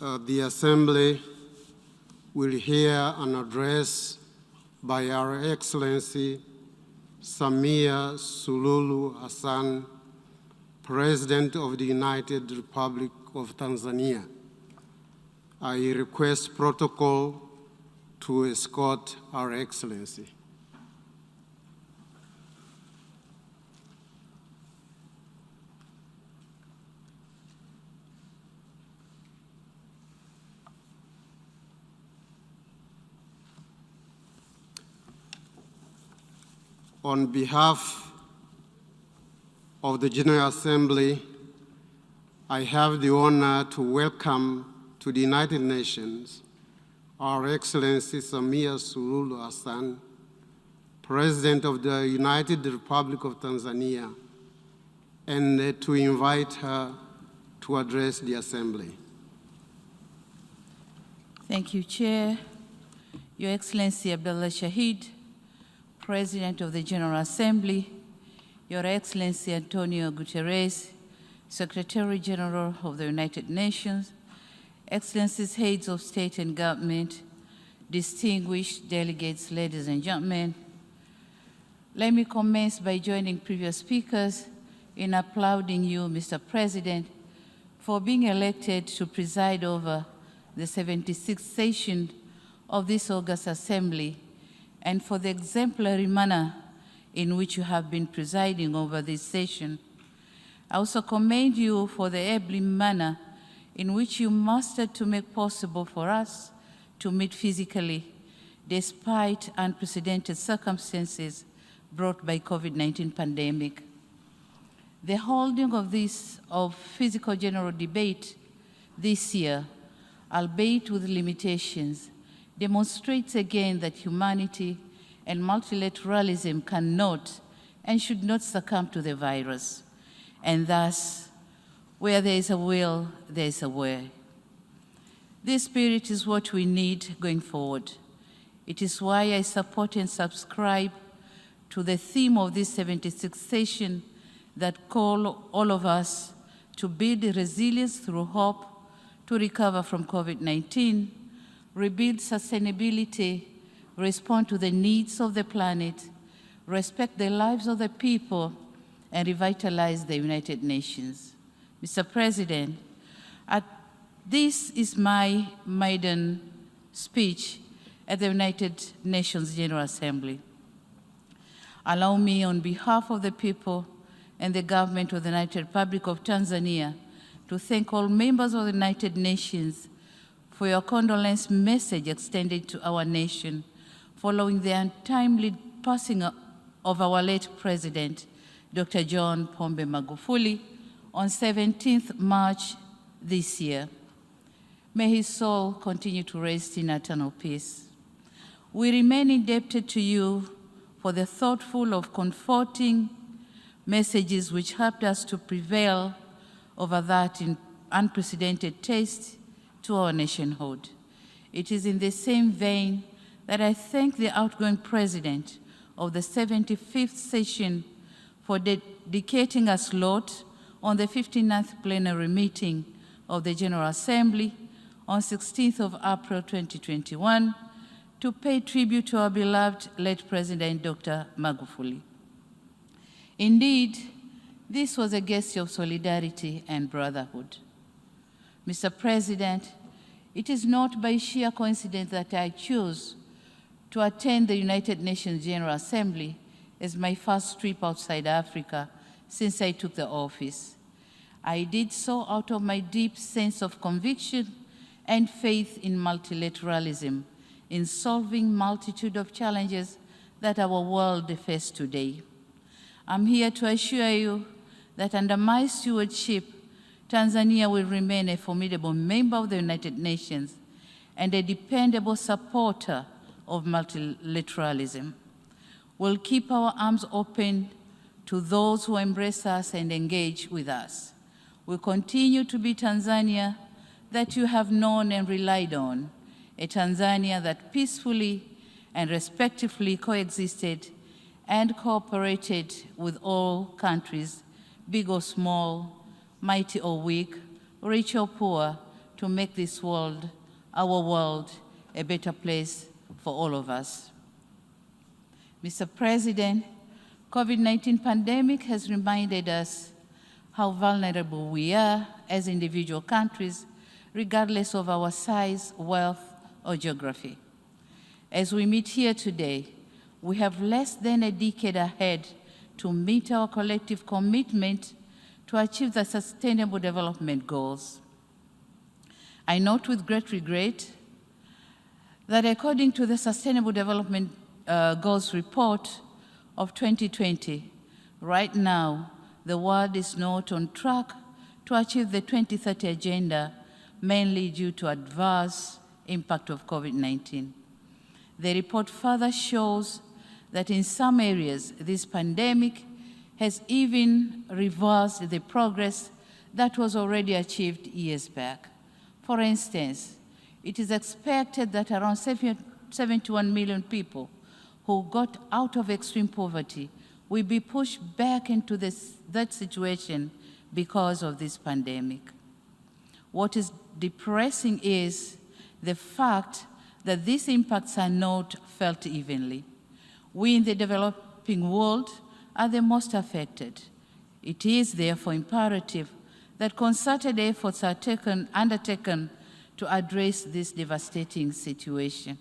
The Assembly will hear an address by Our Excellency Samia Suluhu Hassan, President of the United Republic of Tanzania. I request protocol to escort Our Excellency. On behalf of the General Assembly, I have the honor to welcome to the United Nations Our Excellency Samia Suluhu Hassan, President of the United Republic of Tanzania, and to invite her to address the Assembly. Thank you, Chair. Your Excellency Abdullah Shahid, President of the General Assembly, Your Excellency Antonio Guterres, Secretary General of the United Nations, Excellencies, Heads of State and Government, distinguished delegates, ladies and gentlemen, let me commence by joining previous speakers in applauding you, Mr. President, for being elected to preside over the 76th session of this August Assembly, and for the exemplary manner in which you have been presiding over this session. I also commend you for the able manner in which you mastered to make possible for us to meet physically despite unprecedented circumstances brought by COVID-19 pandemic. The holding of physical general debate this year, albeit with limitations, demonstrates again that humanity and multilateralism cannot and should not succumb to the virus. And thus, where there is a will, there is a way. This spirit is what we need going forward. It is why I support and subscribe to the theme of this 76th session that call all of us to build resilience through hope, to recover from COVID-19, rebuild sustainability, respond to the needs of the planet, respect the lives of the people, and revitalize the United Nations. Mr. President, this is my maiden speech at the United Nations General Assembly. Allow me, on behalf of the people and the government of the United Republic of Tanzania, to thank all members of the United Nations for your condolence message extended to our nation following the untimely passing of our late President, Dr. John Pombe Magufuli, on 17th March this year. May his soul continue to rest in eternal peace. We remain indebted to you for the thoughtful of comforting messages which helped us to prevail over that unprecedented test to our nationhood. It is in the same vein that I thank the outgoing President of the 75th session for dedicating a slot on the 59th plenary meeting of the General Assembly on 16th of April 2021 to pay tribute to our beloved late President Dr. Magufuli. Indeed, this was a gesture of solidarity and brotherhood. Mr. President, it is not by sheer coincidence that I chose to attend the United Nations General Assembly as my first trip outside Africa since I took the office. I did so out of my deep sense of conviction and faith in multilateralism, in solving multitude of challenges that our world faces today. I'm here to assure you that under my stewardship, Tanzania will remain a formidable member of the United Nations and a dependable supporter of multilateralism. We'll keep our arms open to those who embrace us and engage with us. We'll continue to be Tanzania that you have known and relied on, a Tanzania that peacefully and respectfully coexisted and cooperated with all countries, big or small, mighty or weak, rich or poor, to make this world, our world, a better place for all of us. Mr. President, COVID-19 pandemic has reminded us how vulnerable we are as individual countries, regardless of our size, wealth, or geography. As we meet here today, we have less than a decade ahead to meet our collective commitment to achieve the Sustainable Development Goals. I note with great regret that according to the Sustainable Development Goals report of 2020, right now, the world is not on track to achieve the 2030 agenda, mainly due to adverse impact of COVID-19. The report further shows that in some areas, this pandemic has even reversed the progress that was already achieved years back. For instance, it is expected that around 71 million people who got out of extreme poverty will be pushed back into that situation because of this pandemic. What is depressing is the fact that these impacts are not felt evenly. We in the developing world are the most affected. It is therefore imperative that concerted efforts are undertaken to address this devastating situation.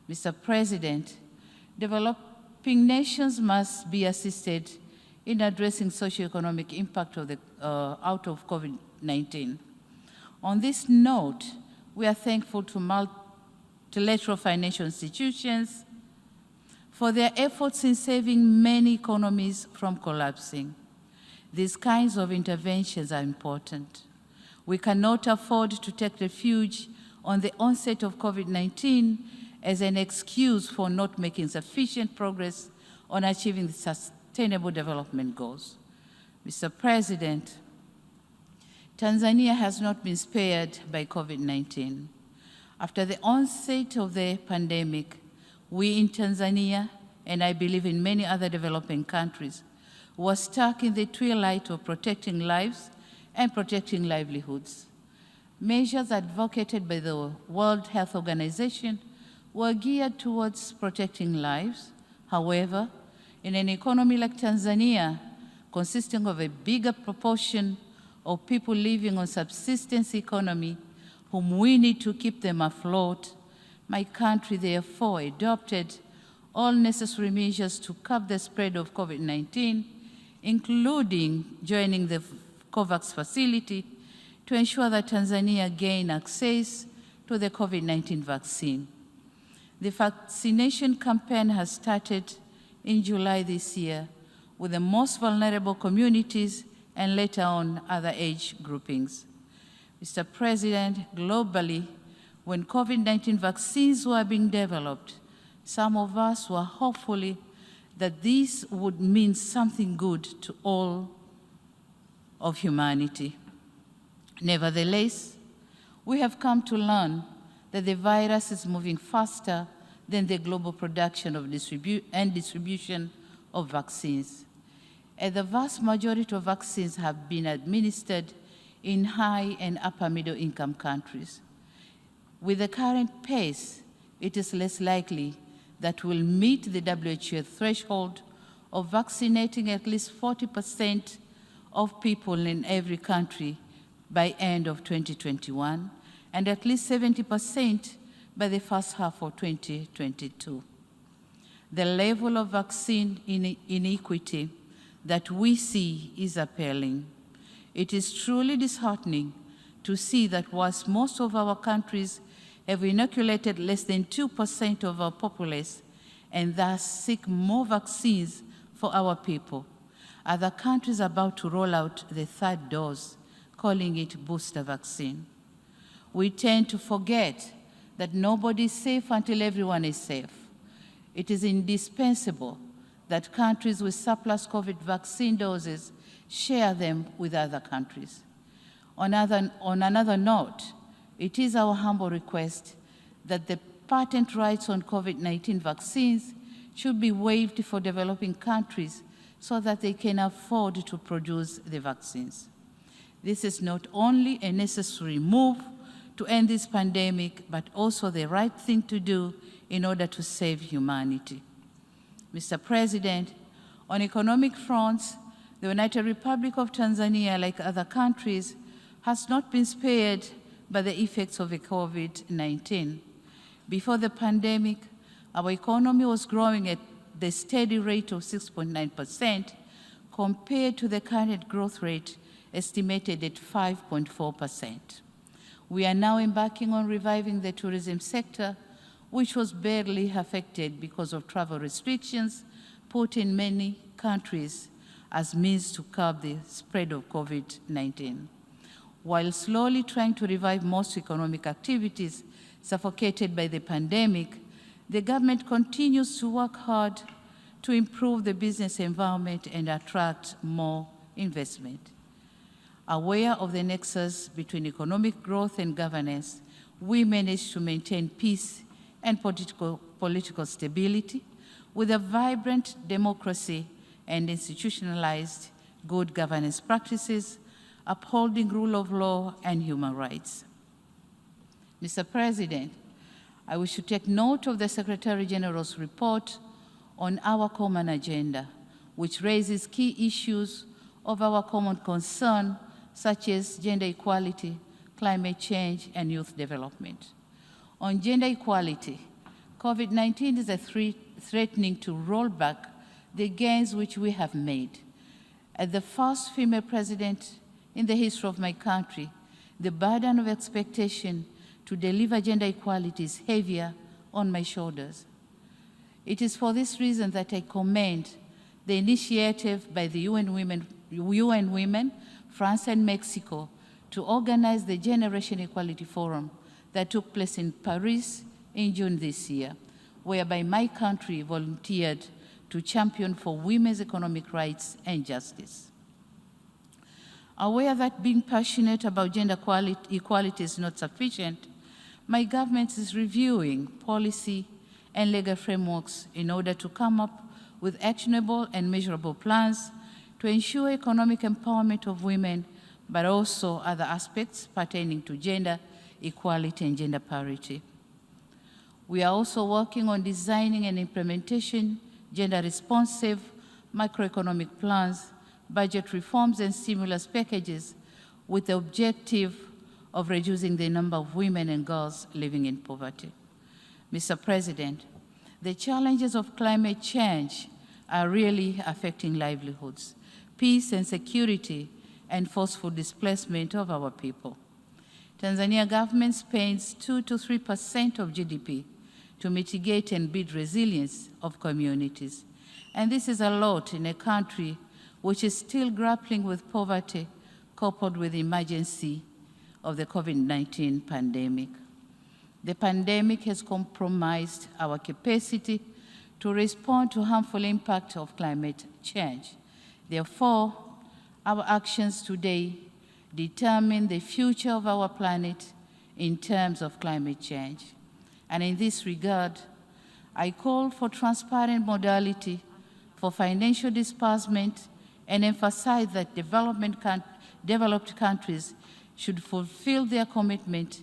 Mr. President, developing nations must be assisted in addressing socioeconomic impact of out of COVID-19. On this note, we are thankful to multilateral financial institutions for their efforts in saving many economies from collapsing. These kinds of interventions are important. We cannot afford to take refuge on the onset of COVID-19 as an excuse for not making sufficient progress on achieving the Sustainable Development Goals. Mr. President, Tanzania has not been spared by COVID-19. After the onset of the pandemic, we in Tanzania, and I believe in many other developing countries, were stuck in the twilight of protecting lives and protecting livelihoods. Measures advocated by the World Health Organization were geared towards protecting lives. However, in an economy like Tanzania, consisting of a bigger proportion of people living on subsistence economy, whom we need to keep them afloat, my country therefore adopted all necessary measures to curb the spread of COVID-19, including joining the COVAX facility to ensure that Tanzania gain access to the COVID-19 vaccine. The vaccination campaign has started in July this year with the most vulnerable communities and later on other age groupings. Mr. President, globally, when COVID-19 vaccines were being developed, some of us were hopeful that this would mean something good to all of humanity. Nevertheless, we have come to learn that the virus is moving faster than the global production of and distribution of vaccines. And the vast majority of vaccines have been administered in high and upper middle income countries. With the current pace, it is less likely that we'll meet the WHO threshold of vaccinating at least 40% of people in every country by end of 2021, and at least 70% by the first half of 2022. The level of vaccine inequity that we see is appalling. It is truly disheartening to see that whilst most of our countries have inoculated less than 2% of our populace and thus seek more vaccines for our people, other countries are about to roll out the third dose, calling it booster vaccine. We tend to forget that nobody is safe until everyone is safe. It is indispensable that countries with surplus COVID vaccine doses share them with other countries. On another note, it is our humble request that the patent rights on COVID-19 vaccines should be waived for developing countries so that they can afford to produce the vaccines. This is not only a necessary move to end this pandemic, but also the right thing to do in order to save humanity. Mr. President, on economic fronts, the United Republic of Tanzania, like other countries, has not been spared by the effects of the COVID-19. Before the pandemic, our economy was growing at the steady rate of 6.9% compared to the current growth rate estimated at 5.4%. We are now embarking on reviving the tourism sector, which was badly affected because of travel restrictions put in many countries as means to curb the spread of COVID-19. While slowly trying to revive most economic activities suffocated by the pandemic, the government continues to work hard to improve the business environment and attract more investment. Aware of the nexus between economic growth and governance, we managed to maintain peace and political stability with a vibrant democracy and institutionalized good governance practices, upholding rule of law and human rights. Mr. President, I wish to take note of the Secretary General's report on our common agenda, which raises key issues of our common concern, such as gender equality, climate change, and youth development. On gender equality, COVID-19 is threatening to roll back the gains which we have made. As the first female president in the history of my country, the burden of expectation to deliver gender equality is heavier on my shoulders. It is for this reason that I commend the initiative by the UN Women, France and Mexico to organize the Generation Equality Forum that took place in Paris in June this year, whereby my country volunteered to champion for women's economic rights and justice. Aware that being passionate about gender equality is not sufficient, my government is reviewing policy and legal frameworks in order to come up with actionable and measurable plans to ensure economic empowerment of women, but also other aspects pertaining to gender equality and gender parity. We are also working on designing and implementation gender-responsive macroeconomic plans, budget reforms, and stimulus packages with the objective of reducing the number of women and girls living in poverty. Mr. President, the challenges of climate change are really affecting livelihoods, peace and security, and forceful displacement of our people. Tanzania government spends 2 to 3% of GDP to mitigate and build resilience of communities. And this is a lot in a country which is still grappling with poverty coupled with the emergency of the COVID-19 pandemic. The pandemic has compromised our capacity to respond to harmful impact of climate change. Therefore, our actions today determine the future of our planet in terms of climate change. And in this regard, I call for transparent modality for financial disbursement and emphasize that developed countries should fulfill their commitment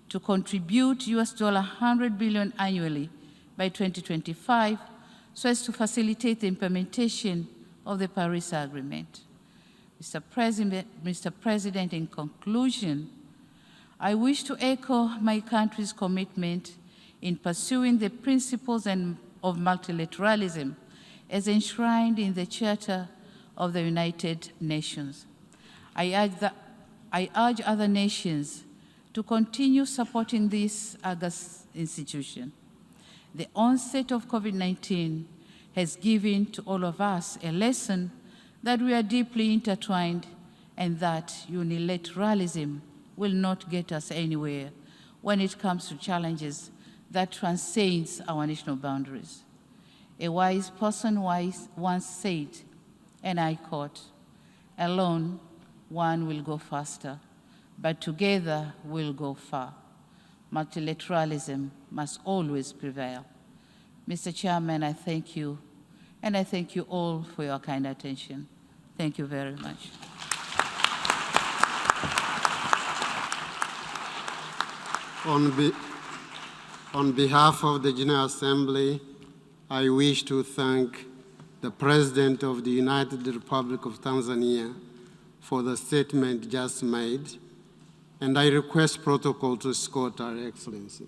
to contribute $100 billion annually by 2025 so as to facilitate the implementation of the Paris Agreement. Mr. President, in conclusion, I wish to echo my country's commitment in pursuing the principles of multilateralism as enshrined in the Charter of the United Nations. I urge other nations to continue supporting this august institution. The onset of COVID-19 has given to all of us a lesson that we are deeply intertwined and that unilateralism will not get us anywhere when it comes to challenges that transcends our national boundaries. A wise person once said, and I quote, "Alone, one will go faster, but together we'll go far. Multilateralism must always prevail." Mr. Chairman, I thank you, and I thank you all for your kind attention. Thank you very much. On behalf of the General Assembly, I wish to thank the President of the United Republic of Tanzania for the statement just made, and I request protocol to escort Her Excellency.